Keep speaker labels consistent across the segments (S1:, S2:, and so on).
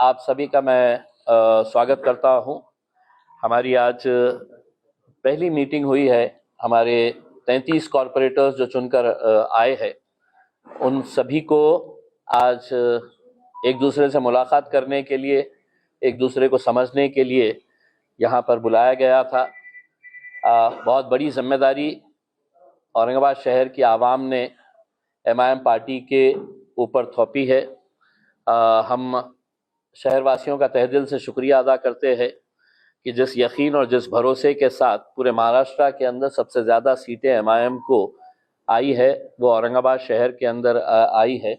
S1: आप सभी का मैं स्वागत करता हूं। हमारी आज पहली मीटिंग हुई है। हमारे 33 कॉरपोरेटर्स जो चुनकर आए हैं, उन सभी को आज एक दूसरे से मुलाकात करने के लिए, एक दूसरे को समझने के लिए यहाँ पर बुलाया गया था। बहुत बड़ी जिम्मेदारी औरंगाबाद शहर की आवाम ने MIM पार्टी के ऊपर थोपी है। हम शहरवासियों का तहे दिल से शुक्रिया अदा करते हैं कि जिस यकीन और जिस भरोसे के साथ पूरे महाराष्ट्र के अंदर सबसे ज़्यादा सीटें MIM को आई है, वो औरंगाबाद शहर के अंदर आई है।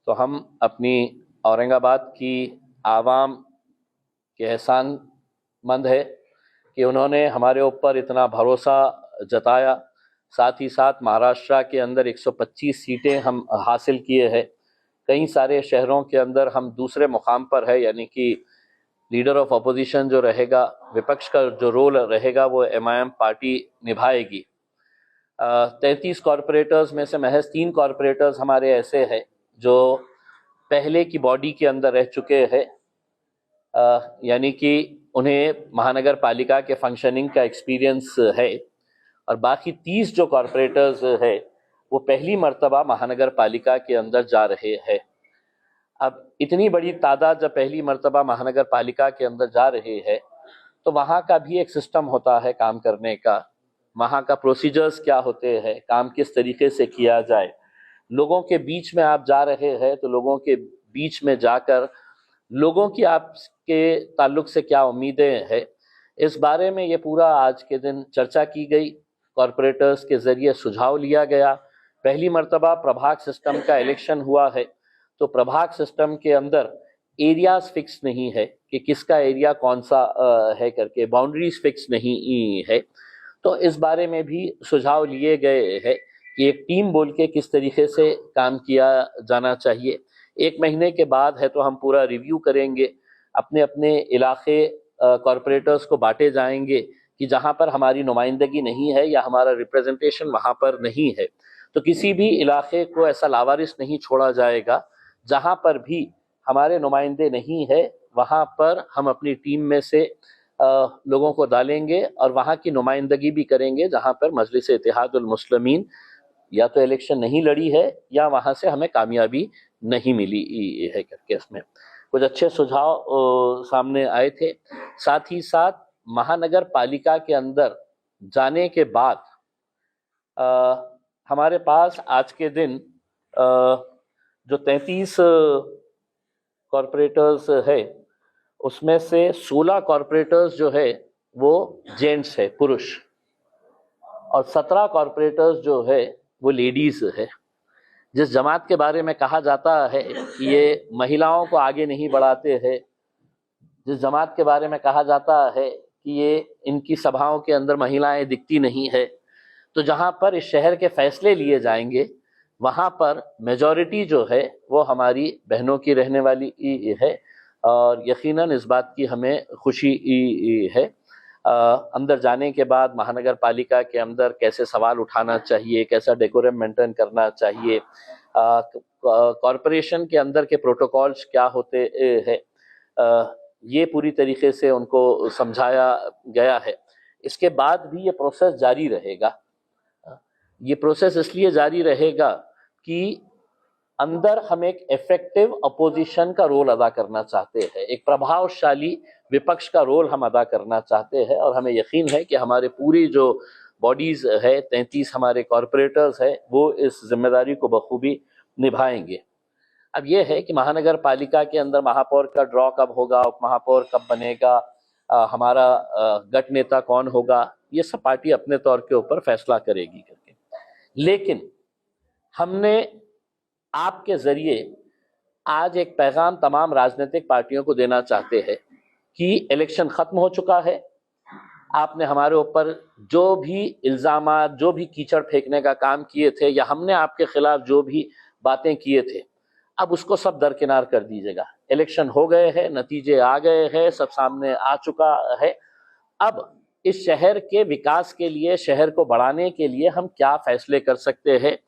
S1: तो हम अपनी औरंगाबाद की आवाम के एहसानमंद है कि उन्होंने हमारे ऊपर इतना भरोसा जताया। साथ ही साथ महाराष्ट्र के अंदर 125 सीटें हम हासिल किए हैं। कई सारे शहरों के अंदर हम दूसरे मुकाम पर है, यानी कि लीडर ऑफ अपोजिशन जो रहेगा, विपक्ष का जो रोल रहेगा, वो MIM पार्टी निभाएगी। 33 कॉरपोरेटर्स में से महज 3 कॉरपोरेटर्स हमारे ऐसे हैं जो पहले की बॉडी के अंदर रह चुके हैं, यानी कि उन्हें महानगर पालिका के फंक्शनिंग का एक्सपीरियंस है। और बाकी 30 जो कॉरपोरेटर्स है वो पहली मर्तबा महानगर पालिका के अंदर जा रहे हैं। अब इतनी बड़ी तादाद जब पहली मर्तबा महानगर पालिका के अंदर जा रहे हैं, तो वहाँ का भी एक सिस्टम होता है काम करने का। वहाँ का प्रोसीजर्स क्या होते हैं, काम किस तरीके से किया जाए। लोगों के बीच में आप जा रहे हैं, तो लोगों के बीच में जाकर लोगों की आपके ताल्लुक से क्या उम्मीदें हैं, इस बारे में ये पूरा आज के दिन चर्चा की गई। कॉरपोरेटर्स के ज़रिए सुझाव लिया गया। पहली मर्तबा प्रभाग सिस्टम का इलेक्शन हुआ है, तो प्रभाग सिस्टम के अंदर एरियाज फिक्स नहीं है कि किसका एरिया कौन सा है करके, बाउंड्रीज फिक्स नहीं है। तो इस बारे में भी सुझाव लिए गए हैं कि एक टीम बोल के किस तरीके से काम किया जाना चाहिए। 1 महीने के बाद है तो हम पूरा रिव्यू करेंगे, अपने अपने इलाके कॉरपोरेटर्स को बांटे जाएंगे कि जहां पर हमारी नुमाइंदगी नहीं है या हमारा रिप्रेजेंटेशन वहां पर नहीं है, तो किसी भी इलाके को ऐसा लावारिस नहीं छोड़ा जाएगा। जहां पर भी हमारे नुमाइंदे नहीं है, वहां पर हम अपनी टीम में से लोगों को डालेंगे और वहां की नुमाइंदगी भी करेंगे जहां पर मजलिस इत्तेहादुल मुस्लिमीन या तो इलेक्शन नहीं लड़ी है या वहां से हमें कामयाबी नहीं मिली है करके। इसमें कुछ अच्छे सुझाव सामने आए थे। साथ ही साथ महानगर पालिका के अंदर जाने के बाद हमारे पास आज के दिन जो 33 कॉरपोरेटर्स है, उसमें से 16 कॉरपोरेटर्स जो है वो जेंट्स है, पुरुष, और 17 कॉरपोरेटर्स जो है वो लेडीज है। जिस जमात के बारे में कहा जाता है कि ये महिलाओं को आगे नहीं बढ़ाते हैं, जिस जमात के बारे में कहा जाता है कि ये इनकी सभाओं के अंदर महिलाएं दिखती नहीं है, तो जहां पर इस शहर के फैसले लिए जाएंगे वहां पर मेजॉरिटी जो है वो हमारी बहनों की रहने वाली है। और यकीनन इस बात की हमें खुशी है। अंदर जाने के बाद महानगर पालिका के अंदर कैसे सवाल उठाना चाहिए, कैसा डेकोरम मेंटेन करना चाहिए, कॉरपोरेशन के अंदर के प्रोटोकॉल्स क्या होते हैं, ये पूरी तरीके से उनको समझाया गया है। इसके बाद भी ये प्रोसेस जारी रहेगा। ये प्रोसेस इसलिए जारी रहेगा कि अंदर हम एक इफेक्टिव अपोजिशन का रोल अदा करना चाहते हैं, एक प्रभावशाली विपक्ष का रोल हम अदा करना चाहते हैं। और हमें यकीन है कि हमारे पूरी जो बॉडीज है, 33 हमारे कॉरपोरेटर्स है, वो इस जिम्मेदारी को बखूबी निभाएंगे। अब ये है कि महानगर पालिका के अंदर महापौर का ड्रॉ कब होगा, उप महापौर कब बनेगा, हमारा गट नेता कौन होगा, ये सब पार्टी अपने तौर के ऊपर फैसला करेगी करके। लेकिन हमने आपके जरिए आज एक पैगाम तमाम राजनीतिक पार्टियों को देना चाहते हैं कि इलेक्शन खत्म हो चुका है। आपने हमारे ऊपर जो भी इल्जामात, जो भी कीचड़ फेंकने का काम किए थे, या हमने आपके खिलाफ जो भी बातें किए थे, अब उसको सब दरकिनार कर दीजिएगा। इलेक्शन हो गए हैं, नतीजे आ गए हैं, सब सामने आ चुका है। अब इस शहर के विकास के लिए, शहर को बढ़ाने के लिए हम क्या फैसले कर सकते हैं,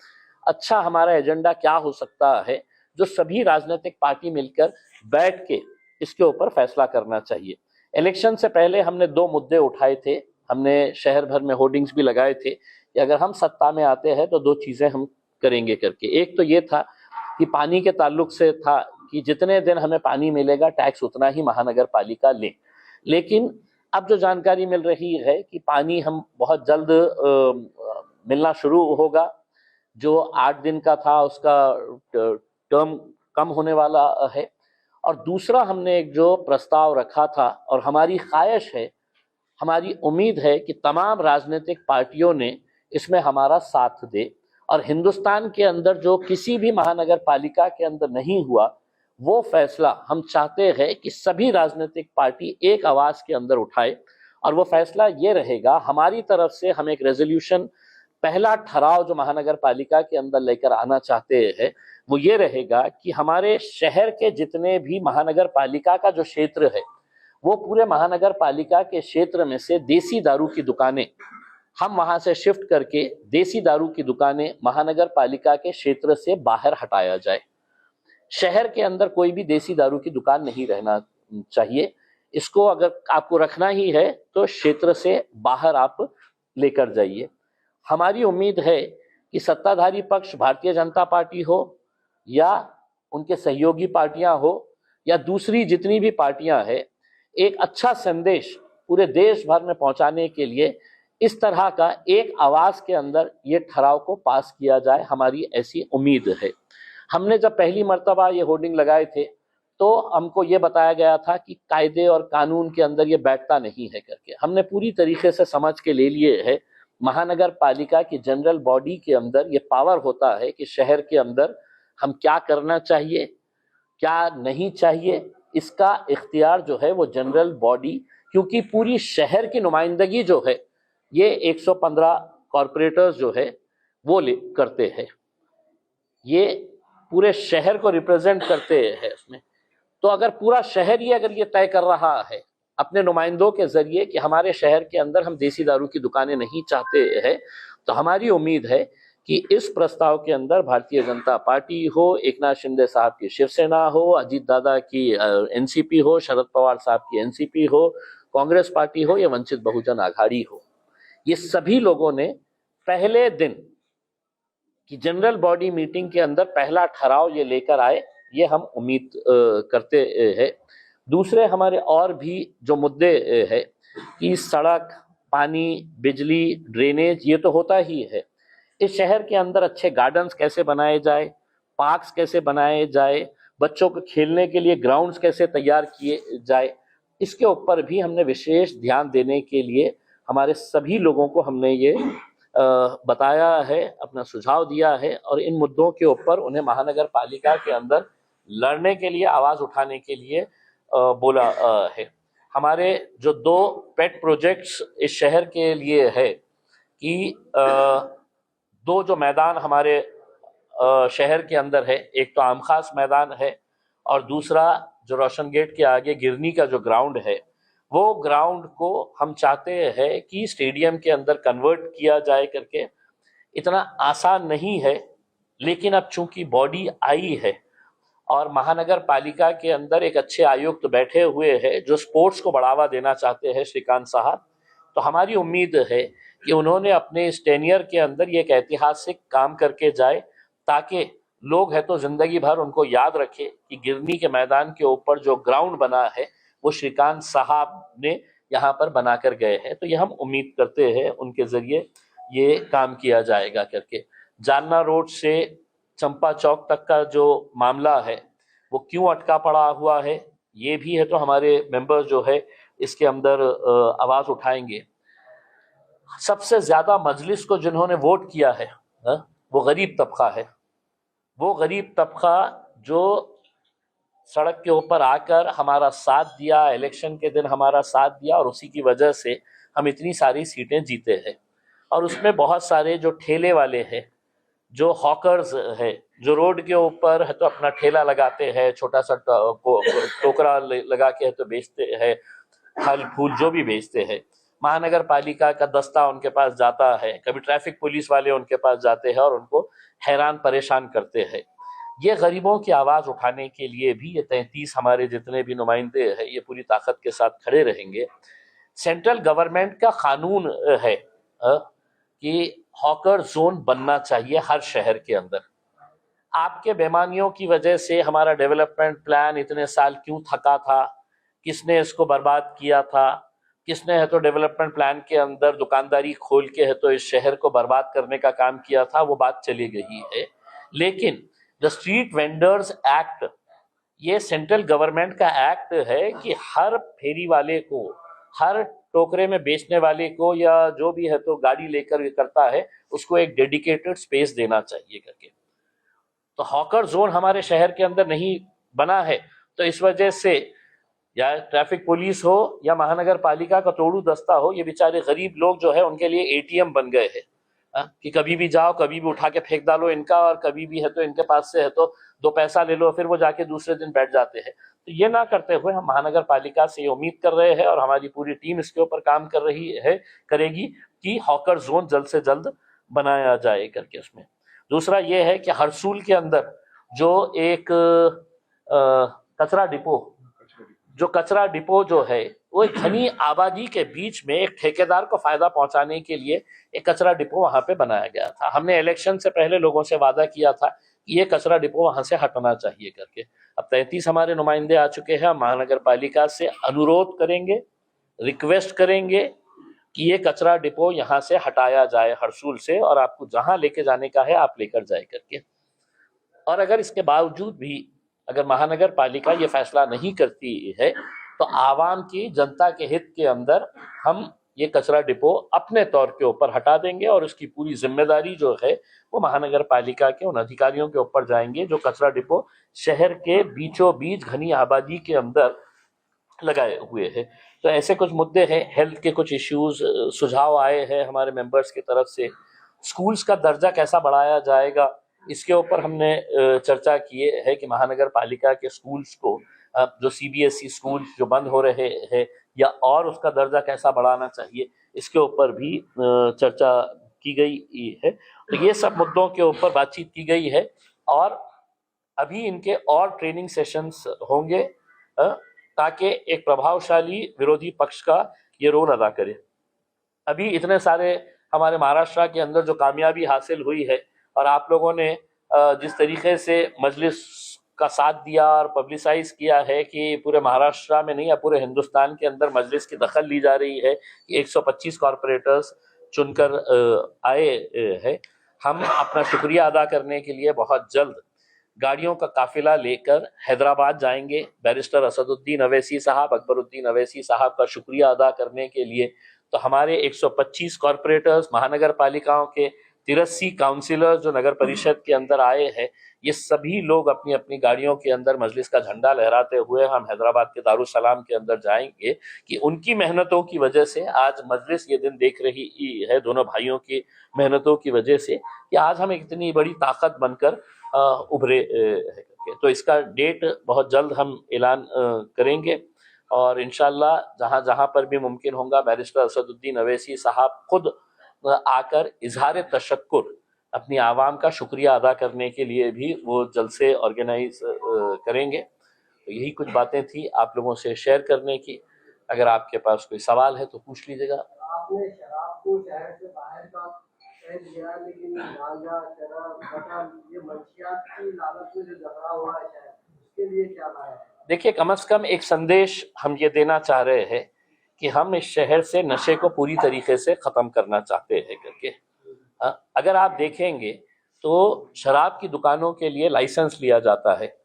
S1: अच्छा हमारा एजेंडा क्या हो सकता है, जो सभी राजनीतिक पार्टी मिलकर बैठ के इसके ऊपर फैसला करना चाहिए। इलेक्शन से पहले हमने 2 मुद्दे उठाए थे, हमने शहर भर में होर्डिंग्स भी लगाए थे कि अगर हम सत्ता में आते हैं तो 2 चीजें हम करेंगे करके। एक तो ये था कि पानी के ताल्लुक से था कि जितने दिन हमें पानी मिलेगा टैक्स उतना ही महानगर पालिका ले। लेकिन अब जो जानकारी मिल रही है कि पानी हम बहुत जल्द मिलना शुरू होगा, जो 8 दिन का था उसका टर्म कम होने वाला है। और दूसरा हमने एक जो प्रस्ताव रखा था और हमारी ख्वाहिश है, हमारी उम्मीद है कि तमाम राजनीतिक पार्टियों ने इसमें हमारा साथ दे और हिंदुस्तान के अंदर जो किसी भी महानगर पालिका के अंदर नहीं हुआ वो फैसला हम चाहते हैं कि सभी राजनीतिक पार्टी एक आवाज के अंदर उठाए। और वो फैसला ये रहेगा, हमारी तरफ से हम एक रेजोल्यूशन, पहला ठहराव जो महानगर पालिका के अंदर लेकर आना चाहते हैं वो ये रहेगा कि हमारे शहर के जितने भी महानगर पालिका का जो क्षेत्र है वो पूरे महानगर पालिका के क्षेत्र में से देसी दारू की दुकानें हम वहां से शिफ्ट करके देसी दारू की दुकानें महानगर पालिका के क्षेत्र से बाहर हटाया जाए। शहर के अंदर कोई भी देसी दारू की दुकान नहीं रहना चाहिए। इसको अगर आपको रखना ही है तो क्षेत्र से बाहर आप लेकर जाइए। हमारी उम्मीद है कि सत्ताधारी पक्ष भारतीय जनता पार्टी हो या उनके सहयोगी पार्टियां हो या दूसरी जितनी भी पार्टियां हैं, एक अच्छा संदेश पूरे देश भर में पहुंचाने के लिए इस तरह का एक आवाज के अंदर ये ठहराव को पास किया जाए, हमारी ऐसी उम्मीद है। हमने जब पहली मर्तबा ये होर्डिंग लगाए थे तो हमको ये बताया गया था कि कायदे और कानून के अंदर ये बैठता नहीं है करके। हमने पूरी तरीके से समझ के ले लिए है, महानगर पालिका की जनरल बॉडी के अंदर ये पावर होता है कि शहर के अंदर हम क्या करना चाहिए क्या नहीं चाहिए, इसका इख्तियार जो है वो जनरल बॉडी, क्योंकि पूरी शहर की नुमाइंदगी जो है ये 115 कॉरपोरेटर्स जो है वो करते हैं, ये पूरे शहर को रिप्रेजेंट करते हैं उसमें। तो अगर पूरा शहर ही अगर ये तय कर रहा है अपने नुमाइंदों के जरिए कि हमारे शहर के अंदर हम देसी दारू की दुकानें नहीं चाहते हैं, तो हमारी उम्मीद है कि इस प्रस्ताव के अंदर भारतीय जनता पार्टी हो, एकनाथ शिंदे साहब की शिवसेना हो, अजीत दादा की एनसीपी हो, शरद पवार साहब की एनसीपी हो, कांग्रेस पार्टी हो या वंचित बहुजन आघाड़ी हो, ये सभी लोगों ने पहले दिन की जनरल बॉडी मीटिंग के अंदर पहला ठहराव ये लेकर आए, ये हम उम्मीद करते हैं। दूसरे हमारे और भी जो मुद्दे है कि सड़क, पानी, बिजली, ड्रेनेज, ये तो होता ही है। इस शहर के अंदर अच्छे गार्डन्स कैसे बनाए जाए, पार्क्स कैसे बनाए जाए, बच्चों को खेलने के लिए ग्राउंड्स कैसे तैयार किए जाए, इसके ऊपर भी हमने विशेष ध्यान देने के लिए हमारे सभी लोगों को हमने ये बताया है, अपना सुझाव दिया है और इन मुद्दों के ऊपर उन्हें महानगर पालिका के अंदर लड़ने के लिए, आवाज उठाने के लिए बोला है। हमारे जो 2 पेट प्रोजेक्ट्स इस शहर के लिए है कि 2 जो मैदान हमारे शहर के अंदर है, एक तो आमखास मैदान है और दूसरा जो रोशन गेट के आगे गिरनी का जो ग्राउंड है, वो ग्राउंड को हम चाहते हैं कि स्टेडियम के अंदर कन्वर्ट किया जाए करके। इतना आसान नहीं है, लेकिन अब चूंकि बॉडी आई है और महानगर पालिका के अंदर एक अच्छे आयुक्त बैठे हुए हैं जो स्पोर्ट्स को बढ़ावा देना चाहते हैं, श्रीकांत साहब, तो हमारी उम्मीद है कि उन्होंने अपने इस टेन्योर के अंदर ये एक ऐतिहासिक काम करके जाए ताकि लोग है तो जिंदगी भर उनको याद रखे कि गिरनी के मैदान के ऊपर जो ग्राउंड बना है वो श्रीकांत साहब ने यहाँ पर बना कर गए हैं। तो ये हम उम्मीद करते हैं उनके जरिए ये काम किया जाएगा करके। जालना रोड से चंपा चौक तक का जो मामला है वो क्यों अटका पड़ा हुआ है, ये भी है तो हमारे मेंबर्स जो है इसके अंदर आवाज उठाएंगे। सबसे ज्यादा मजलिस को जिन्होंने वोट किया है वो गरीब तबका है, वो गरीब तबका जो सड़क के ऊपर आकर हमारा साथ दिया, इलेक्शन के दिन हमारा साथ दिया और उसी की वजह से हम इतनी सारी सीटें जीते हैं। और उसमें बहुत सारे जो ठेले वाले हैं, जो हॉकर्स है, जो रोड के ऊपर है तो अपना ठेला लगाते हैं, छोटा सा टोकरा लगा के है तो बेचते हैं, फल फूल जो भी बेचते हैं, महानगर पालिका का दस्ता उनके पास जाता है, कभी ट्रैफिक पुलिस वाले उनके पास जाते हैं और उनको हैरान परेशान करते हैं। ये गरीबों की आवाज़ उठाने के लिए भी ये 33 हमारे जितने भी नुमाइंदे हैं ये पूरी ताकत के साथ खड़े रहेंगे। सेंट्रल गवर्नमेंट का कानून है कि हॉकर जोन बनना चाहिए हर शहर के अंदर। आपके बेईमानियों की वजह से हमारा डेवलपमेंट प्लान इतने साल क्यों थका था, किसने इसको बर्बाद किया था, किसने है तो डेवलपमेंट प्लान के अंदर दुकानदारी खोल के है तो इस शहर को बर्बाद करने का काम किया था, वो बात चली गई है। लेकिन द स्ट्रीट वेंडर्स एक्ट ये सेंट्रल गवर्नमेंट का एक्ट है कि हर फेरी वाले को, हर टोकरे में बेचने वाले को या जो भी है तो गाड़ी लेकर करता है उसको एक डेडिकेटेड स्पेस देना चाहिए करके। तो हॉकर जोन हमारे शहर के अंदर नहीं बना है, तो इस वजह से या ट्रैफिक पुलिस हो या महानगर पालिका का तोड़ू दस्ता हो, ये बेचारे गरीब लोग जो है उनके लिए एटीएम बन गए हैं कि कभी भी जाओ कभी भी उठा के फेंक डालो इनका, और कभी भी है तो इनके पास से है तो 2 पैसा ले लो, फिर वो जाके दूसरे दिन बैठ जाते हैं। तो ये ना करते हुए हम महानगर पालिका से उम्मीद कर रहे हैं और हमारी पूरी टीम इसके ऊपर काम कर रही है, करेगी कि हॉकर जोन जल्द से जल्द बनाया जाए करके। उसमें दूसरा ये है कि हरसूल के अंदर जो एक कचरा डिपो जो है वो घनी आबादी के बीच में एक ठेकेदार को फायदा पहुंचाने के लिए एक कचरा डिपो वहां पे बनाया गया था। हमने इलेक्शन से पहले लोगों से वादा किया था कि ये कचरा डिपो वहां से हटना चाहिए करके। अब 33 हमारे नुमाइंदे आ चुके हैं, महानगर पालिका से अनुरोध करेंगे, रिक्वेस्ट करेंगे कि ये कचरा डिपो यहाँ से हटाया जाए हरसूल से, और आपको जहां लेके जाने का है आप लेकर जाए करके। और अगर इसके बावजूद भी अगर महानगर पालिका ये फैसला नहीं करती है तो आवाम की, जनता के हित के अंदर हम ये कचरा डिपो अपने तौर के ऊपर हटा देंगे और उसकी पूरी जिम्मेदारी जो है वो महानगर पालिका के उन अधिकारियों के ऊपर जाएंगे जो कचरा डिपो शहर के बीचों बीच घनी आबादी के अंदर लगाए हुए हैं। तो ऐसे कुछ मुद्दे हैं, हेल्थ के कुछ इश्यूज सुझाव आए हैं हमारे मेंबर्स की तरफ से। स्कूल्स का दर्जा कैसा बढ़ाया जाएगा इसके ऊपर हमने चर्चा की है कि महानगर पालिका के स्कूल्स को, जो सीबीएसई स्कूल जो बंद हो रहे हैं या और उसका दर्जा कैसा बढ़ाना चाहिए, इसके ऊपर भी चर्चा की गई है। तो ये सब मुद्दों के ऊपर बातचीत की गई है और अभी इनके और ट्रेनिंग सेशंस होंगे ताकि एक प्रभावशाली विरोधी पक्ष का ये रोल अदा करे। अभी इतने सारे हमारे महाराष्ट्र के अंदर जो कामयाबी हासिल हुई है और आप लोगों ने जिस तरीके से मजलिस का साथ दिया और पब्लिसाइज किया है कि पूरे महाराष्ट्र में नहीं या पूरे हिंदुस्तान के अंदर मजलिस की दखल ली जा रही है कि 125 कॉरपोरेटर्स चुनकर आए हैं। हम अपना शुक्रिया अदा करने के लिए बहुत जल्द गाड़ियों का काफिला लेकर हैदराबाद जाएंगे। बैरिस्टर असदुद्दीन अवैसी साहब, अकबरुद्दीन अवैसी साहब का शुक्रिया अदा करने के लिए। तो हमारे 125 कॉरपोरेटर्स, महानगर पालिकाओं के 83 काउंसिलर जो नगर परिषद के अंदर आए हैं, ये सभी लोग अपनी अपनी गाड़ियों के अंदर मजलिस का झंडा लहराते हुए हम हैदराबाद के दारुसलाम के अंदर जाएंगे कि उनकी मेहनतों की वजह से आज मजलिस ये दिन देख रही है, दोनों भाइयों की मेहनतों की वजह से कि आज हम इतनी बड़ी ताकत बनकर उभरे हैं। तो इसका डेट बहुत जल्द हम ऐलान करेंगे और इंशाल्लाह जहां जहां पर भी मुमकिन होगा बैरिस्टर असदुद्दीन अवैसी साहब खुद आकर इजहार तशक्कुर अपनी आवाम का शुक्रिया अदा करने के लिए भी वो जल्द से ऑर्गेनाइज करेंगे। तो यही कुछ बातें थी आप लोगों से शेयर करने की। अगर आपके पास कोई सवाल है तो पूछ लीजिएगा।
S2: आपने शराब को शहर से बाहर का कह दिया, लेकिन गांजा, शराब, मटन, ये मंशियात की लालच में जो झगड़ा हुआ है शहर, उसके लिए क्या लाया है?
S1: देखिए, कम से कम एक संदेश हम ये देना चाह रहे हैं कि हम इस शहर से नशे को पूरी तरीके से ख़त्म करना चाहते हैं करके। अगर आप देखेंगे तो शराब की दुकानों के लिए लाइसेंस लिया जाता है,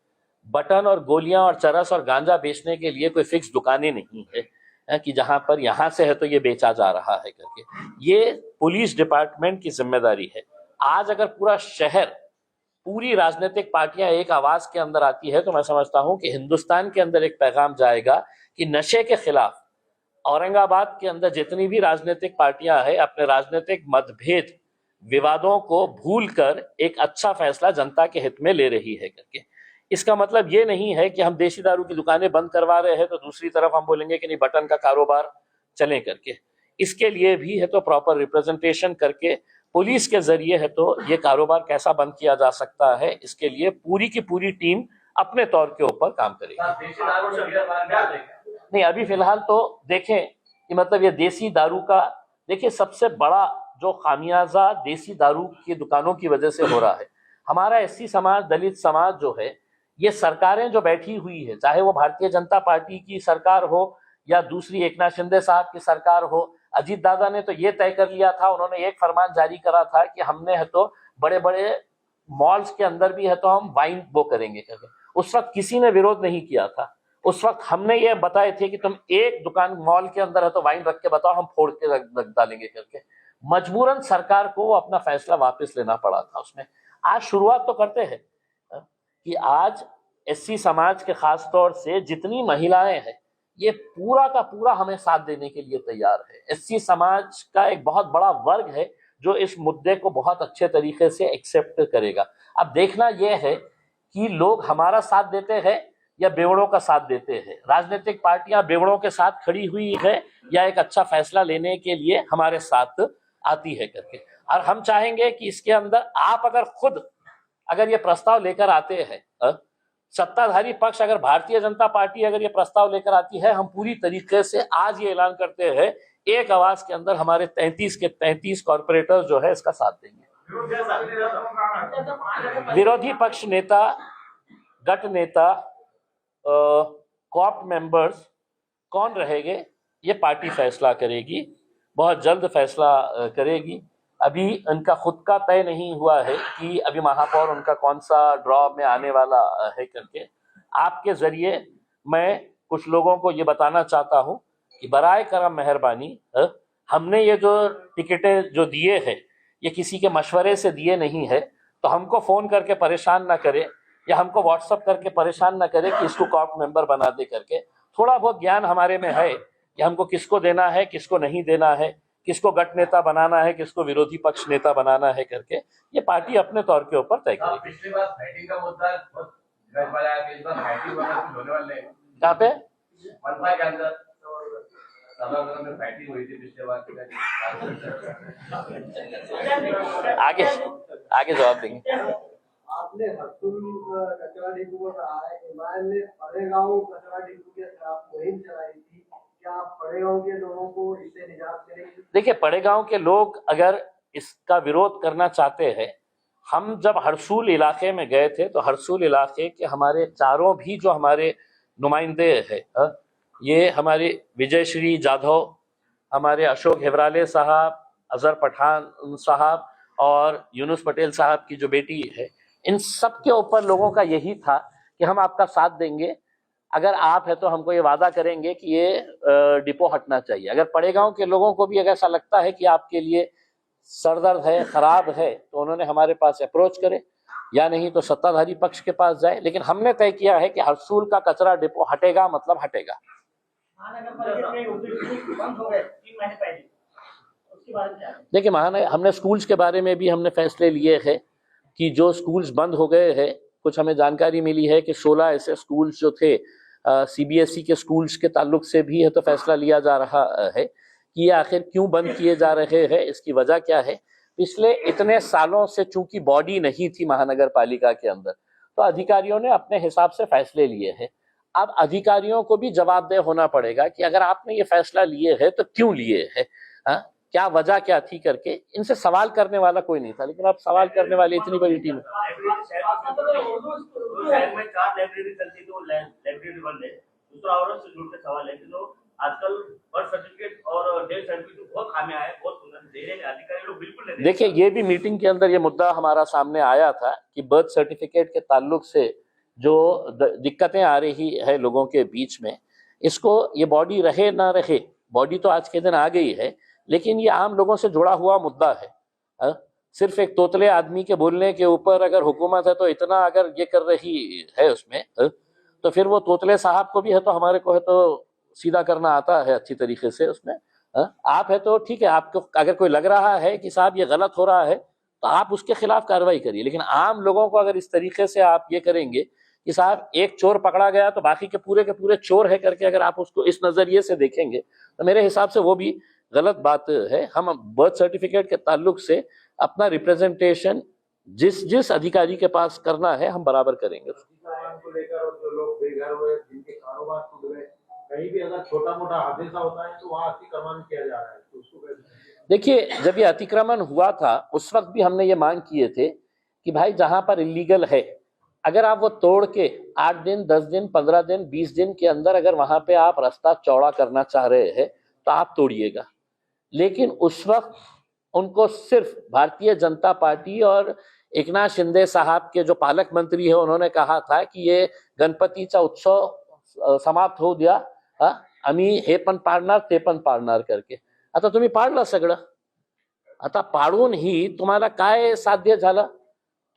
S1: बटन और गोलियां और चरस और गांजा बेचने के लिए कोई फिक्स दुकानें नहीं है कि जहां पर यहाँ से है तो ये बेचा जा रहा है करके। ये पुलिस डिपार्टमेंट की जिम्मेदारी है। आज अगर पूरा शहर, पूरी राजनीतिक पार्टियां एक आवाज के अंदर आती है तो मैं समझता हूं कि हिंदुस्तान के अंदर एक पैगाम जाएगा कि नशे के खिलाफ औरंगाबाद के अंदर जितनी भी राजनीतिक पार्टियां हैं अपने राजनीतिक मतभेद, विवादों को भूलकर एक अच्छा फैसला जनता के हित में ले रही है करके। इसका मतलब ये नहीं है कि हम देशी दारू की दुकानें बंद करवा रहे हैं तो दूसरी तरफ हम बोलेंगे कि नहीं बटन का कारोबार चले करके। इसके लिए भी है तो प्रॉपर रिप्रेजेंटेशन करके पुलिस के जरिए है तो ये कारोबार कैसा बंद किया जा सकता है, इसके लिए पूरी की पूरी टीम अपने तौर के ऊपर काम करेगी। नहीं, अभी फिलहाल तो देखें कि मतलब ये देसी दारू का, देखिए सबसे बड़ा जो खामियाजा देसी दारू की दुकानों की वजह से हो रहा है, हमारा एससी समाज, दलित समाज जो है, ये सरकारें जो बैठी हुई है, चाहे वो भारतीय जनता पार्टी की सरकार हो या दूसरी एकनाथ शिंदे साहब की सरकार हो, अजीत दादा ने तो ये तय कर लिया था, उन्होंने एक फरमान जारी करा था कि हमने है तो बड़े बड़े मॉल्स के अंदर भी है तो हम वाइन वो करेंगे करके। उस वक्त किसी ने विरोध नहीं किया था। उस वक्त हमने ये बताए थे कि तुम एक दुकान मॉल के अंदर है तो वाइन रख के बताओ, हम फोड़ के रख डालेंगे करके। मजबूरन सरकार को अपना फैसला वापस लेना पड़ा था उसमें। आज शुरुआत तो करते हैं कि आज एससी समाज के खास तौर से जितनी महिलाएं हैं, ये पूरा का पूरा हमें साथ देने के लिए तैयार है। एससी समाज का एक बहुत बड़ा वर्ग है जो इस मुद्दे को बहुत अच्छे तरीके से एक्सेप्ट करेगा। अब देखना यह है कि लोग हमारा साथ देते हैं या बेवड़ों का साथ देते हैं। राजनीतिक पार्टियां बेवड़ों के साथ खड़ी हुई है या एक अच्छा फैसला लेने के लिए हमारे साथ आती है करके। और हम चाहेंगे कि इसके अंदर आप अगर ये प्रस्ताव लेकर आते हैं, सत्ताधारी पक्ष अगर भारतीय जनता पार्टी अगर ये प्रस्ताव लेकर आती है, हम पूरी तरीके से आज ये ऐलान करते हैं, एक आवाज के अंदर हमारे 33 के 33 कॉर्पोरेटर जो है इसका साथ देंगे। विरोधी पक्ष नेता, गट नेता, कॉप मेंबर्स कौन रहेंगे ये पार्टी फैसला करेगी, बहुत जल्द फैसला करेगी। अभी उनका खुद का तय नहीं हुआ है कि अभी महापौर उनका कौन सा ड्रॉ में आने वाला है करके। आपके जरिए मैं कुछ लोगों को ये बताना चाहता हूँ कि बराए करम मेहरबानी, हमने ये जो टिकटें जो दिए हैं ये किसी के मशवरे से दिए नहीं है, तो हमको फ़ोन करके परेशान ना करे या हमको व्हाट्सअप करके परेशान ना करे कि इसको कॉप मेंबर बना दे करके। थोड़ा बहुत ज्ञान हमारे में है कि हमको किसको देना है, किसको नहीं देना है, किसको गट नेता बनाना है, किसको विरोधी पक्ष नेता बनाना है करके। ये पार्टी अपने तौर के ऊपर तय करेगी।
S3: पिछली बार फाइटिंग का मुद्दा बहुत गड़बड़ाया है, इस बार फाइटिंग होने वाले हैं।
S1: कहाँ पे?
S3: मनपा के अंदर सभागृह में फाइटिंग हुई थी पिछले बार।
S1: आगे जवाब देंगे।
S2: आपने हरसुल कचरा डिपो को कहा है, हिमायत ने पड़ेगांव कचरा डिपो के खिलाफ मुहिम चलाई थी, क्या आप पड़ेगांव के लोगों को इससे निजात करेंगे?
S1: देखिए, पड़ेगांव के लोग अगर इसका विरोध करना चाहते हैं, हम जब हरसूल इलाके में गए थे तो हरसूल इलाके के हमारे चारों भी जो हमारे नुमाइंदे हैं, ये हमारे विजय श्री जाधव, हमारे अशोक हेवराले साहब, अजहर पठान साहब और यूनुस पटेल साहब की जो बेटी है, इन सब के ऊपर लोगों का यही था कि हम आपका साथ देंगे अगर आप है तो हमको ये वादा करेंगे कि ये डिपो हटना चाहिए। अगर पड़ेगांव के लोगों को भी अगर ऐसा लगता है कि आपके लिए सरदर्द है, खराब है, तो उन्होंने हमारे पास अप्रोच करे, या नहीं तो सत्ताधारी पक्ष के पास जाए। लेकिन हमने तय किया है कि हरसूल का कचरा डिपो हटेगा, मतलब हटेगा। देखिए, महानगर हमने स्कूल्स के बारे में भी हमने फैसले लिए हैं कि जो स्कूल्स बंद हो गए हैं, कुछ हमें जानकारी मिली है कि 16 ऐसे स्कूल्स जो थे सीबीएसई के स्कूल्स के ताल्लुक से भी है तो फैसला लिया जा रहा है कि ये आखिर क्यों बंद किए जा रहे हैं, इसकी वजह क्या है। पिछले इतने सालों से चूंकि बॉडी नहीं थी महानगर पालिका के अंदर, तो अधिकारियों ने अपने हिसाब से फैसले लिए हैं। अब अधिकारियों को भी जवाबदेह होना पड़ेगा कि अगर आपने ये फैसला लिए है तो क्यों लिए है, क्या वजह क्या थी करके। इनसे सवाल करने वाला कोई नहीं था, लेकिन अब सवाल करने वाली इतनी बड़ी टीम।
S3: शहर में 4 लाइब्रेरी चलती थी, वो लाइब्रेरी बंद है। दूसरा और से जुड़ के सवाल है कि जो आजकल बर्थ सर्टिफिकेट और डेथ सर्टिफिकेट बहुत खामियां है, बहुत दे रहे हैं अधिकारी लोग, बिल्कुल नहीं।
S1: देखिए, ये भी मीटिंग के अंदर ये मुद्दा हमारा सामने आया था कि बर्थ सर्टिफिकेट के ताल्लुक से जो दिक्कतें आ रही है लोगों के बीच में, इसको ये बॉडी रहे ना रहे, बॉडी तो आज के दिन आ गई है, लेकिन ये आम लोगों से जुड़ा हुआ मुद्दा है। सिर्फ एक तोतले आदमी के बोलने के ऊपर अगर हुकूमत है तो इतना अगर ये कर रही है उसमें, तो फिर वो तोतले साहब को भी है तो हमारे को है तो सीधा करना आता है अच्छी तरीके से उसमें। आप है तो ठीक है, आपको अगर कोई लग रहा है कि साहब ये गलत हो रहा है तो आप उसके खिलाफ कार्रवाई करिए, लेकिन आम लोगों को अगर इस तरीके से आप ये करेंगे कि साहब एक चोर पकड़ा गया तो बाकी के पूरे चोर है करके अगर आप उसको इस नजरिए से देखेंगे तो मेरे हिसाब से वो भी गलत बात है। हम बर्थ सर्टिफिकेट के ताल्लुक से अपना रिप्रेजेंटेशन जिस जिस अधिकारी के पास करना है हम बराबर करेंगे।
S4: अतिक्रमण को लेकर और जो लोग बेघर हुए जिनके कारोबार टूट गए, कहीं भी अगर छोटा मोटा हादसा होता है तो वहाँ अतिक्रमण किया जा रहा है, तो उसको कैसे?
S1: देखिए, जब ये अतिक्रमण हुआ था उस वक्त भी हमने ये मांग किए थे कि भाई जहां पर इलीगल है, अगर आप वो तोड़ के 8 दिन 10 दिन 15 दिन 20 दिन के अंदर अगर वहां पे आप रास्ता चौड़ा करना चाह रहे हैं तो आप तोड़िएगा। लेकिन उस वक्त उनको सिर्फ भारतीय जनता पार्टी और एकनाथ शिंदे साहब के जो पालक मंत्री है उन्होंने कहा था कि ये गणपतीचा उत्सव समाप्त होऊ द्या, आम्ही हे पण पाडणार ते पण पाडणार करके। आता तुम्ही पाडलं सगळं, आता पाडून ही तुम्हाला काय साध्य झालं?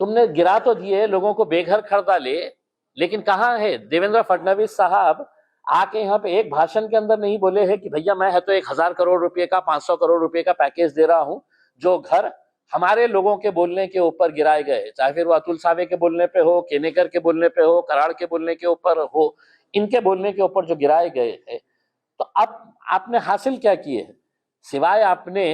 S1: तुमने गिरा तो दिए, लोगों को बेघर कर डाले, लेकिन कहाँ है देवेंद्र फडणवीस साहब? आके यहाँ पे एक भाषण के अंदर नहीं बोले हैं कि भैया मैं है तो 1000 करोड़ रुपए का 500 करोड़ रुपए का पैकेज दे रहा हूं, जो घर हमारे लोगों के बोलने के ऊपर गिराए गए, चाहे फिर वो अतुल सावे के बोलने पे हो, केनेकर के बोलने पे हो, कराड़ के बोलने के ऊपर हो, इनके बोलने के ऊपर जो गिराए गए हैं, तो अब आपने हासिल क्या किए? सिवाय आपने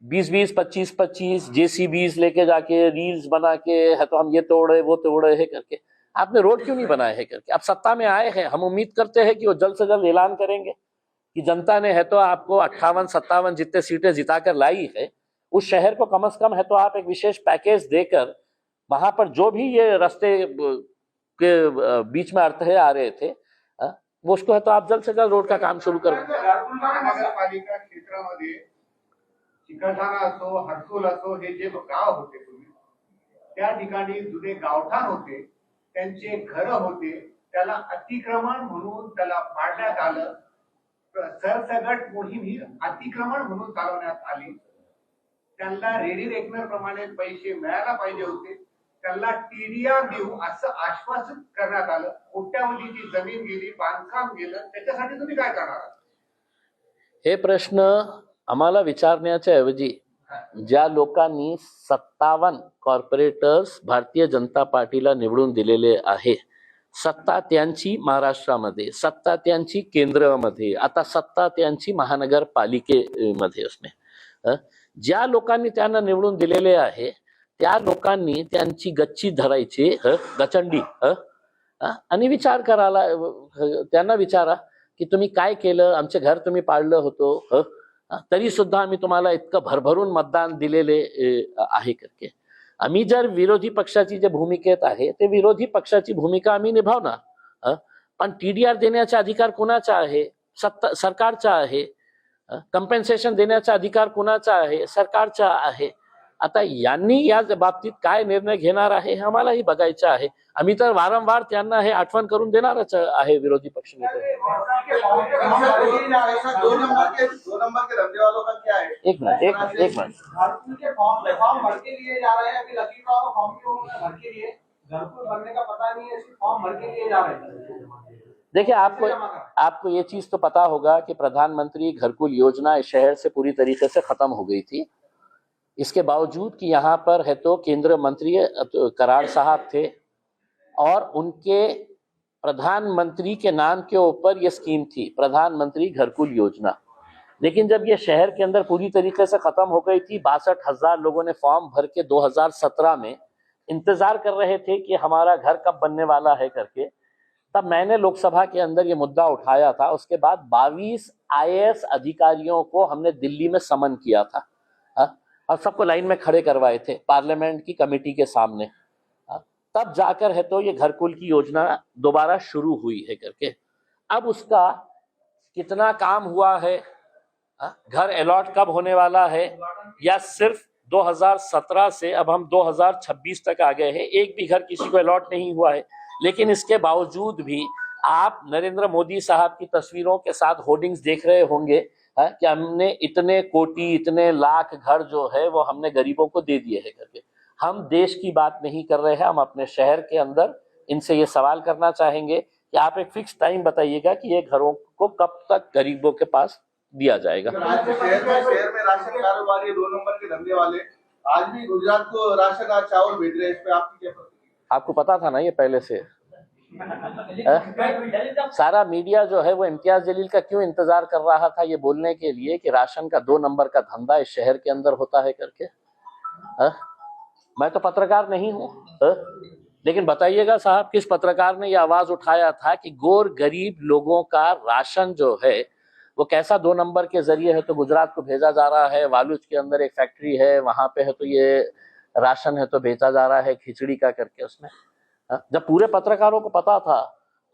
S1: 20-20 25-25 जेसीबीज लेके जाके रील्स बना के है तो हम ये तोड़े वो तोड़े है करके, आपने रोड क्यों नहीं बनाए है करके? अब सत्ता में आए हैं, हम उम्मीद करते हैं कि वो जल्द से जल्द ऐलान करेंगे कि जनता ने है तो आपको 58-57 जितने सीटें जिताकर लाई है, उस शहर को कम से कम है तो आप एक विशेष पैकेज देकर वहां पर जो भी ये रास्ते के बीच में अर्थ आ रहे थे वो उसको है तो आप जल्द से जल्द रोड का काम शुरू करो।
S5: महानगरपालिका क्षेत्रामध्ये चिकलठाणा असो, हर्सुल असो, हे जे गाव होते पूर्वी त्या ठिकाणी जुने गावठाण होते, त्यांचे घर होते, त्याला अतिक्रमण म्हणून त्याला पाडण्यात आलं। सरसगट मोहीम ही अतिक्रमण म्हणून चालवण्यात आली। त्यांना रेडी रेकनर प्रमाणे पैसे मिळायला पाहिजे होते, त्यांना टीडीआर देऊ असं आश्वासित करण्यात आलं। कोट्यावधीची जमीन गेली, बांधकाम गेलं, त्याच्यासाठी तुम्ही काय करणार?
S1: हे प्रश्न आम्हाला विचारण्याच्या ऐवजी ज्या लोकांनी 57 कॉर्पोरेटर्स भारतीय जनता पार्टीला निवडून दिलेले आहे, सत्ता त्यांची महाराष्ट्रामध्ये, सत्ता त्यांची केंद्रामध्ये, आता सत्ता त्यांची महानगरपालिकेमध्ये असणे, ज्या लोकांनी त्यांना निवडून दिलेले आहे त्या लोकांनी त्यांची गच्ची धरायची, गचंडी, आणि विचार करायला त्यांना विचारा की तुम्ही काय केलं, आमचे घर तुम्ही पाडलं होतं, तरी सुद्धा आम्ही तुम्हाला इतकं भरभरून मतदान दिलेले आहे करके। आम्ही जर विरोधी पक्षाची जे भूमिकेत आहे ते विरोधी पक्षाची भूमिका आम्ही निभावणार, पण टीडीआर देण्याचा अधिकार कोणाचा आहे? सरकारचा आहे। कंपेन्सेशन देण्याचा अधिकार कोणाचा आहे? सरकारचा आहे। आता यांनी या बाबतीत काय निर्णय घेणार आहे हे आम्हालाही बघायचं आहे। आम्ही तर वारंवार त्यांना हे आठवण करून देणारच आहे विरोधी पक्ष नेते। एक मिनट
S2: घरकुल के फॉर्म भर के लिए जा रहे हैं, अभी लकी ड्रॉ का फॉर्म भी उन्होंने भर के लिए, घरकुल भरने का पता नहीं है, सिर्फ फॉर्म भर के लिए जा रहे हैं।
S1: देखिए, आपको ये चीज तो पता होगा कि प्रधानमंत्री घरकुल योजना इस शहर से पूरी तरीके से खत्म हो गई थी। इसके बावजूद कि यहाँ पर है तो केंद्रीय मंत्री कराड़ साहब थे और उनके प्रधानमंत्री के नाम के ऊपर ये स्कीम थी, प्रधानमंत्री घरकुल योजना। लेकिन जब ये शहर के अंदर पूरी तरीके से खत्म हो गई थी, 62,000 लोगों ने फॉर्म भर के 2017 में इंतजार कर रहे थे कि हमारा घर कब बनने वाला है करके, तब मैंने लोकसभा के अंदर ये मुद्दा उठाया था। उसके बाद 22 IAS अधिकारियों को हमने दिल्ली में समन किया था और सबको लाइन में खड़े करवाए थे पार्लियामेंट की कमेटी के सामने, तब जाकर है तो ये घरकुल की योजना दोबारा शुरू हुई है करके। अब उसका कितना काम हुआ है, घर अलॉट कब होने वाला है, या सिर्फ 2017 से अब हम 2026 तक आ गए हैं, एक भी घर किसी को अलॉट नहीं हुआ है। लेकिन इसके बावजूद भी आप नरेंद्र मोदी साहब की तस्वीरों के साथ होर्डिंग्स देख रहे होंगे कि हमने इतने कोटी इतने लाख घर जो है वो हमने गरीबों को दे दिए है करके। हम देश की बात नहीं कर रहे हैं, हम अपने शहर के अंदर इनसे ये सवाल करना चाहेंगे कि आप एक फिक्स टाइम बताइएगा कि ये घरों को कब तक गरीबों के पास दिया जाएगा।
S5: शहर में राशन कारोबारी 2 नंबर के धंधे वाले आज भी गुजरात को राशन का चावल भेज रहे हैं, इस पे आपकी क्या प्रतिक्रिया?
S1: आपको पता था ना ये पहले से? सारा मीडिया जो है वो इम्तियाज जलील का क्यों इंतजार कर रहा था ये बोलने के लिए कि राशन का 2 नंबर का धंधा इस शहर के अंदर होता है करके। मैं तो पत्रकार नहीं हूँ। लेकिन बताइएगा साहब, किस पत्रकार ने ये आवाज उठाया था कि गोर गरीब लोगों का राशन जो है वो कैसा 2 नंबर के जरिए है तो गुजरात को भेजा जा रहा है, वालूज के अंदर एक फैक्ट्री है वहां पे है तो ये राशन है तो बेचा जा रहा है खिचड़ी का करके उसमें। जब पूरे पत्रकारों को पता था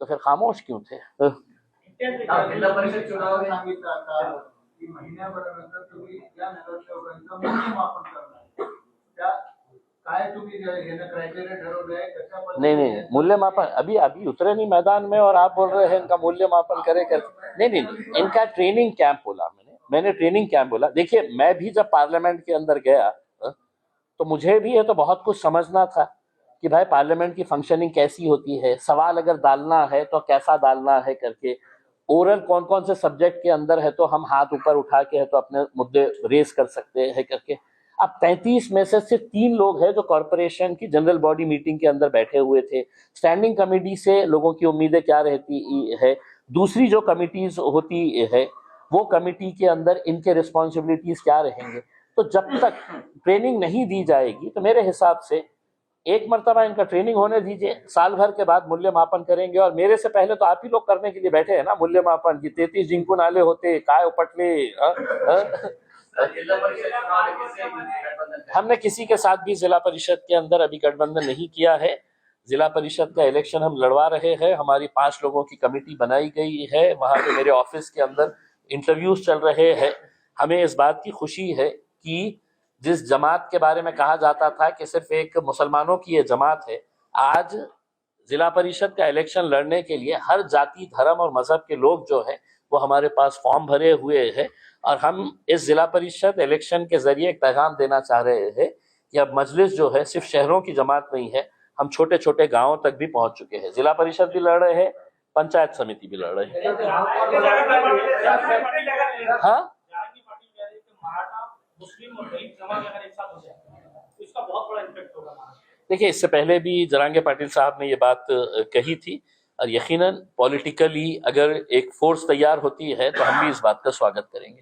S1: तो फिर खामोश क्यों थे?
S4: जिल्हा परिषद चुनाव सांगितलं आता की महिन्याभरानंतर तुम्ही या नगरसेवकांचं मूल्यमापन करणार, त्या काय तुम्ही घेणं क्रायटेरिया ठरवलंय, कशा पद्धतीने?
S1: नहीं, मूल्यमापन अभी उतरे नहीं मैदान में और आप बोल रहे हैं इनका मूल्यमापन करे कर। नहीं, इनका ट्रेनिंग कैंप बोला मैंने ट्रेनिंग कैंप बोला। देखिए, मैं भी जब पार्लियामेंट के अंदर गया तो मुझे भी ये तो बहुत कुछ समझना था कि भाई पार्लियामेंट की फंक्शनिंग कैसी होती है, सवाल अगर डालना है तो कैसा डालना है करके, ओरल कौन कौन से सब्जेक्ट के अंदर है तो हम हाथ ऊपर उठा के है तो अपने मुद्दे रेस कर सकते हैं करके। अब 33 में से सिर्फ 3 लोग हैं जो कॉरपोरेशन की जनरल बॉडी मीटिंग के अंदर बैठे हुए थे। स्टैंडिंग कमेटी से लोगों की उम्मीदें क्या रहती है, दूसरी जो कमिटीज होती है वो कमिटी के अंदर इनके रिस्पॉन्सिबिलिटीज क्या रहेंगे। तो जब तक ट्रेनिंग नहीं दी जाएगी तो मेरे हिसाब से एक मर्तबा इनका ट्रेनिंग होने दीजिए, साल भर के बाद मूल्यमापन करेंगे। और मेरे से पहले तो आप ही लोग करने के लिए बैठे हैं ना मूल्यमापन की। 33 जिंकू नाले होते काय उपटले। हमने किसी के साथ भी जिला परिषद के अंदर अभी गठबंधन नहीं किया है। जिला परिषद का इलेक्शन हम लड़वा रहे हैं, हमारी 5 लोगों की कमेटी बनाई गई है, वहां पे मेरे ऑफिस के अंदर इंटरव्यूज चल रहे हैं। हमें इस बात की खुशी है कि जिस जमात के बारे में कहा जाता था कि सिर्फ एक मुसलमानों की ये जमात है, आज जिला परिषद का इलेक्शन लड़ने के लिए हर जाति धर्म और मजहब के लोग जो है वो हमारे पास फॉर्म भरे हुए हैं। और हम इस जिला परिषद इलेक्शन के जरिए एक पैगाम देना चाह रहे हैं कि अब मजलिस जो है सिर्फ शहरों की जमात नहीं है, हम छोटे छोटे गाँवों तक भी पहुंच चुके हैं। जिला परिषद भी लड़ रहे हैं, पंचायत समिति भी लड़ रहे हैं। हाँ,
S3: मुस्लिम और दलित समाज अगर एक साथ हो जाए तो इसका बहुत बड़ा इम्पैक्ट होगा।
S1: देखिए, इससे पहले भी जरांगे पाटिल साहब ने ये बात कही थी और यकीनन पॉलिटिकली अगर एक फोर्स तैयार होती है तो हम भी इस बात का स्वागत करेंगे।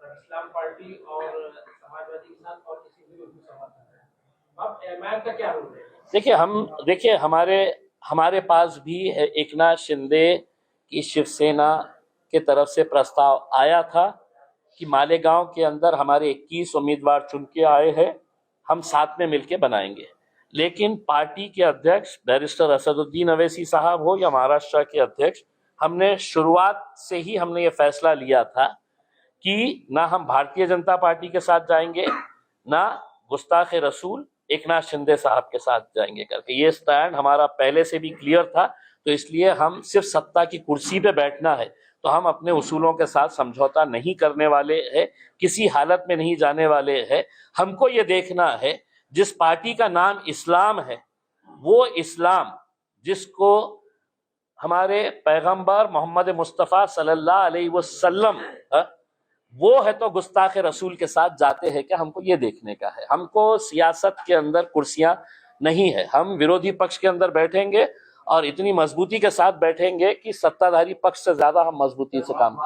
S4: इस्लाम पार्टी और समाजवादी के साथ और किसी भी उनको समर्थन है, अब एमआईएम का क्या रोल है?
S1: देखिए हमारे पास भी एकनाथ शिंदे की शिवसेना के तरफ से प्रस्ताव आया था कि मालेगांव के अंदर हमारे 21 उम्मीदवार चुन के आए हैं, हम साथ में मिलके बनाएंगे। लेकिन पार्टी के अध्यक्ष बैरिस्टर असदुद्दीन अवैसी साहब हो या महाराष्ट्र के अध्यक्ष, हमने शुरुआत से ही हमने ये फैसला लिया था कि ना हम भारतीय जनता पार्टी के साथ जाएंगे, ना गुस्ताख रसूल एकनाथ शिंदे साहब के साथ जाएंगे करके। ये स्टैंड हमारा पहले से भी क्लियर था। तो इसलिए हम सिर्फ सत्ता की कुर्सी पे बैठना है तो हम अपने उसूलों के साथ समझौता नहीं करने वाले हैं, किसी हालत में नहीं जाने वाले हैं। हमको ये देखना है जिस पार्टी का नाम इस्लाम है, वो इस्लाम जिसको हमारे पैगंबर मोहम्मद मुस्तफ़ा सल्लल्लाहु अलैहि वसल्लम वो है तो गुस्ताख रसूल के साथ जाते हैं क्या, हमको ये देखने का है। हमको सियासत के अंदर कुर्सियां नहीं है, हम विरोधी पक्ष के अंदर बैठेंगे और इतनी मजबूती के साथ बैठेंगे कि सत्ताधारी पक्ष से ज्यादा हम मजबूती से काम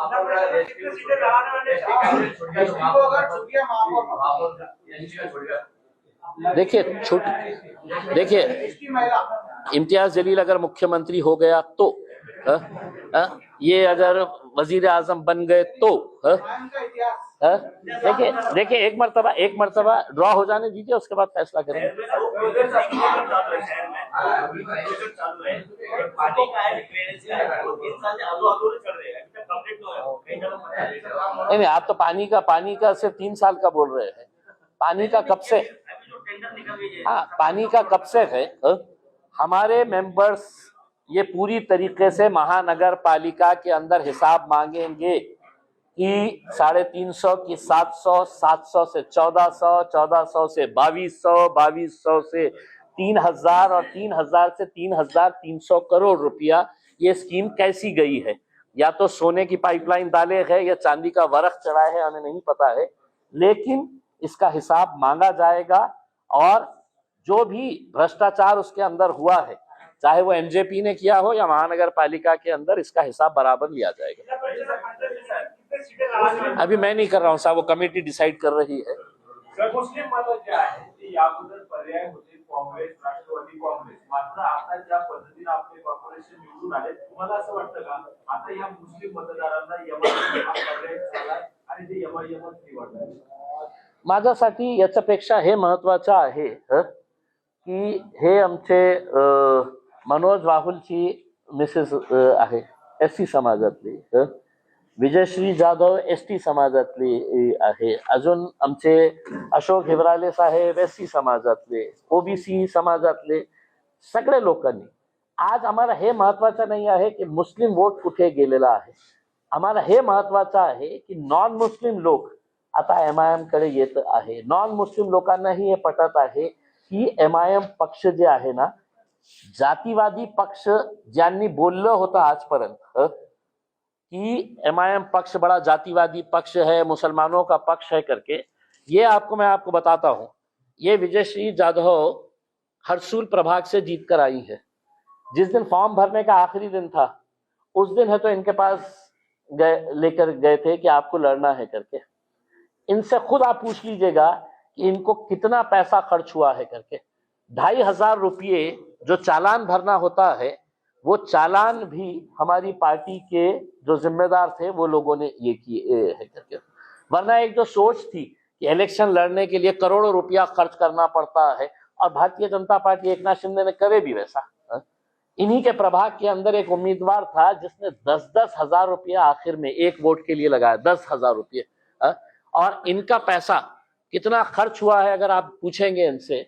S1: देखिए इम्तियाज जलील अगर मुख्यमंत्री हो गया तो ये अगर वजीर आजम बन गए तो देखिए एक मर्तबा ड्रॉ हो जाने दीजिए, उसके बाद फैसला करेंगे। नहीं, आप तो पानी का सिर्फ 3 साल का बोल रहे हैं। पानी का कब से, हाँ पानी का कब से है। हमारे मेंबर्स ये पूरी तरीके से महानगर पालिका के अंदर हिसाब मांगेंगे कि 350 की 700, 700 से 1400, 1400 से 2200, 2200 से 3000 और 3000 से 3300 करोड़ रुपया ये स्कीम कैसी गई है। या तो सोने की पाइपलाइन डाले है या चांदी का वर्क चढ़ाए है, हमें नहीं पता है, लेकिन इसका हिसाब मांगा जाएगा। और जो भी भ्रष्टाचार उसके अंदर हुआ है, चाहे वो एमजेपी ने किया हो या महानगर पालिका के अंदर, इसका हिसाब बराबर लिया जाएगा।
S3: सीटें लढा
S1: अभी मैं नहीं कर रहा हूँ साहब, वो कमेटी डिसाइड कर रही है.
S6: मुस्लिम मतं जे आहे ते याबद्दल पर्याय होते काँग्रेस, राष्ट्रवादी काँग्रेस. मात्र आता ज्या पद्धतीने आपले कॉर्पोरेशन निवडून आले, तुम्हाला असं वाटतं का आता या मुस्लिम मतदारांना एमआयएम हा पर्याय झालाय आणि ते एमआयएमच निवडणार?
S1: माझ्यासाठी याच्यापेक्षा हे महत्वाचं आहे की हे आमचे मनोज राहुलची मिसेस आहे SC समाजातली, विजयश्री जाधव ST समाजातली आहे, अजून आमचे अशोक हिवराले साहेब SC समाजातले, OBC समाजातले सगळे लोकांनी. आज आम्हाला हे महत्वाचं नाही आहे की मुस्लिम वोट कुठे गेलेला आहे, आम्हाला हे महत्वाचं आहे की नॉन मुस्लिम लोक आता MIM कडे येत आहे. नॉन मुस्लिम लोकांनाही हे पटत आहे की MIM पक्ष जे आहे ना, जातीवादी पक्ष ज्यांनी बोललं होतं आजपर्यंत कि MIM पक्ष बड़ा जातिवादी पक्ष है, मुसलमानों का पक्ष है करके, ये मैं आपको बताता हूं, ये विजयश्री जाधव हरसूल प्रभाग से जीत कर आई है. जिस दिन फॉर्म भरने का आखिरी दिन था उस दिन है तो इनके पास लेकर गए थे कि आपको लड़ना है करके. इनसे खुद आप पूछ लीजिएगा कि इनको कितना पैसा खर्च हुआ है करके. 2,500 रुपये जो चालान भरना होता है, वो चालान भी हमारी पार्टी के जो जिम्मेदार थे वो लोगों ने ये किए है करके. वरना एक जो सोच थी कि इलेक्शन लड़ने के लिए करोड़ों रुपया खर्च करना पड़ता है, और भारतीय जनता पार्टी एकनाथ शिंदे ने करे भी वैसा. इन्हीं के प्रभाग के अंदर एक उम्मीदवार था जिसने 10-10 हजार रुपया आखिर में एक वोट के लिए लगाया, 10,000 रुपये. और इनका पैसा कितना खर्च हुआ है अगर आप पूछेंगे इनसे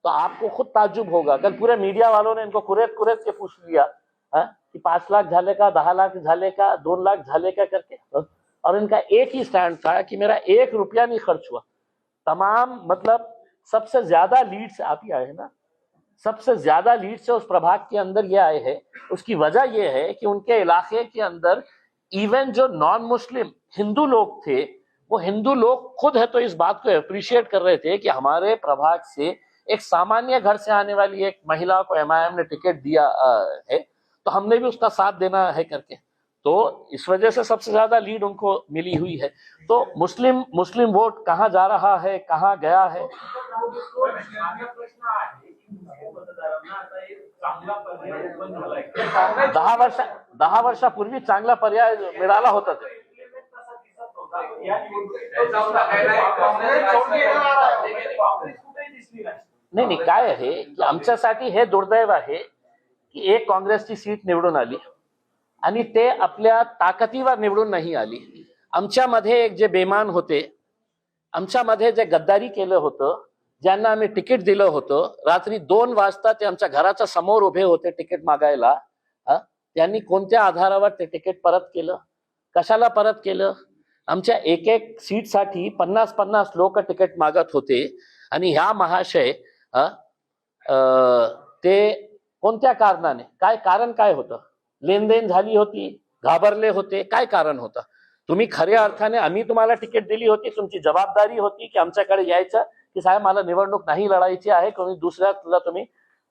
S1: तो आपको खुद ताज्जुब होगा. कल पूरे मीडिया वालों ने इनको कुरेद के पूछ लिया कि 5 लाख झाले का, 10 लाख झाले का, 2 लाख झाले का करके, और इनका एक ही स्टैंड था कि मेरा 1 रुपया नहीं खर्च हुआ. तमाम मतलब सबसे ज्यादा लीड से आप ही आए हैं ना, सबसे ज्यादा लीड से उस प्रभाग के अंदर ये आए हैं. उसकी वजह यह है कि उनके इलाके के अंदर इवन जो नॉन मुस्लिम हिंदू लोग थे, वो हिंदू लोग खुद है तो इस बात को अप्रिशिएट कर रहे थे कि हमारे प्रभाग से एक सामान्य घर से आने वाली एक महिला को MIM ने टिकट दिया है, तो हमने भी उसका साथ देना है करके. तो इस वजह से सबसे ज्यादा लीड उनको मिली हुई है. तो मुस्लिम वोट कहाँ जा रहा है, कहाँ गया है,
S6: प्रश्न आहे की मुस्लिम मतदारांना आता एक चांगला पर्याय उपलब्ध झालाय.
S1: 10 वर्षापूर्वी चांगला पर्याय मिळाला होता. ते नाही काय आहे की आमच्यासाठी हे दुर्दैव आहे की एक काँग्रेसची सीट निवडून आली आणि ते आपल्या ताकदीवर निवडून नाही आली. आमच्यामध्ये एक जे बेमान होते, आमच्यामध्ये जे गद्दारी केलं होतं, ज्यांना आम्ही तिकीट दिलं होतं, रात्री 2 वाजता ते आमच्या घराच्या समोर उभे होते तिकीट मागायला, त्यांनी कोणत्या आधारावर ते तिकीट परत केलं, कशाला परत केलं. आमच्या एक सीटसाठी 50-50 लोक तिकीट मागत होते आणि ह्या महाशय ते कोणत्या कारणाने, काय कारण काय होतं, लेनदेन झाली होती, घाबरले होते, काय कारण होतं. तुम्ही खऱ्या अर्थाने आम्ही तुम्हाला तिकीट दिली होती, तुमची जबाबदारी होती की आमच्याकडे यायचं की साहेब मला निवडणूक नाही लढायची आहे, कोणी दुसऱ्याला तुम्ही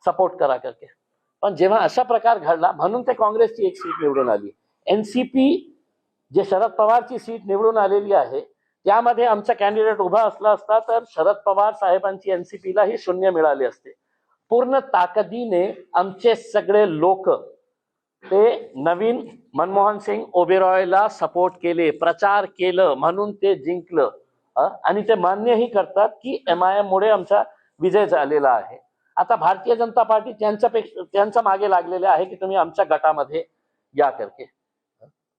S1: सपोर्ट करा करके. पण जेव्हा अशा प्रकार घडला म्हणून ते काँग्रेसची एक सीट निवडून आली. NCP जे शरद पवारची सीट निवडून आलेली आहे त्यामध्ये आमचा कॅन्डिडेट उभा असला असता तर शरद पवार साहेबांची NCPला ही 0 मिळाले असते. पूर्ण ताकदीने आमचे सगळे लोक ते नवीन मनमोहन सिंग ओबेरॉयला सपोर्ट केले, प्रचार केलं, म्हणून ते जिंकलं. आणि ते मान्यही करतात की MIM मुळे आमचा विजय झालेला आहे. आता भारतीय जनता पार्टी त्यांच्या मागे लागलेले आहे की तुम्ही आमच्या गटामध्ये या करके.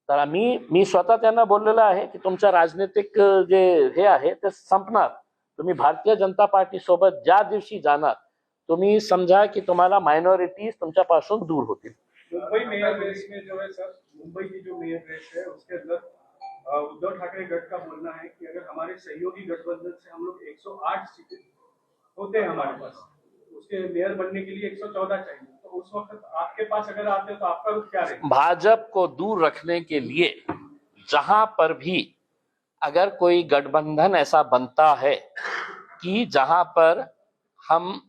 S1: तर मी स्वतः त्यांना बोललेलं आहे की तुमच्या राजनीतिक जे हे आहे ते संपणार. तुम्ही भारतीय जनता पार्टी सोबत ज्या दिवशी जाणार तुम्ही समझा कि तुम्हाला माइनॉरिटीज तुमच्यापासून दूर होतील.
S7: मुंबई मेयर रेस में जो है सर, मुंबई की जो मेयर रेस है उसके अंदर उद्धव ठाकरे गठ का बोलना है कि अगर हमारे सहयोगी गठबंधन से हम लोग 108 सीटें होते हैं हमारे पास, उसके मेयर बनने के लिए 114 चाहिए, तो उस वक्त आपके पास अगर आते तो आपका रुख क्या रहेगा?
S1: भाजपा को दूर रखने के लिए जहां पर भी अगर कोई गठबंधन ऐसा बनता है कि जहां पर हम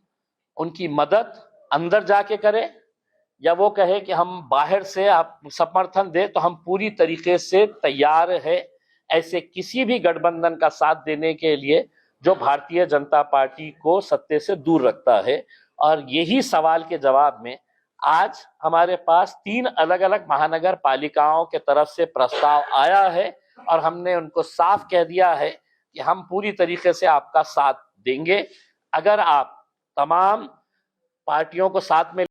S1: उनकी मदद अंदर जाके करें या वो कहे कि हम बाहर से आप समर्थन दें, तो हम पूरी तरीके से तैयार है ऐसे किसी भी गठबंधन का साथ देने के लिए जो भारतीय जनता पार्टी को सत्ते से दूर रखता है। और यही सवाल के जवाब में आज हमारे पास 3 अलग अलग महानगर पालिकाओं के तरफ से प्रस्ताव आया है और हमने उनको साफ कह दिया है कि हम पूरी तरीके से आपका साथ देंगे अगर आप तमाम पार्टियों को साथ में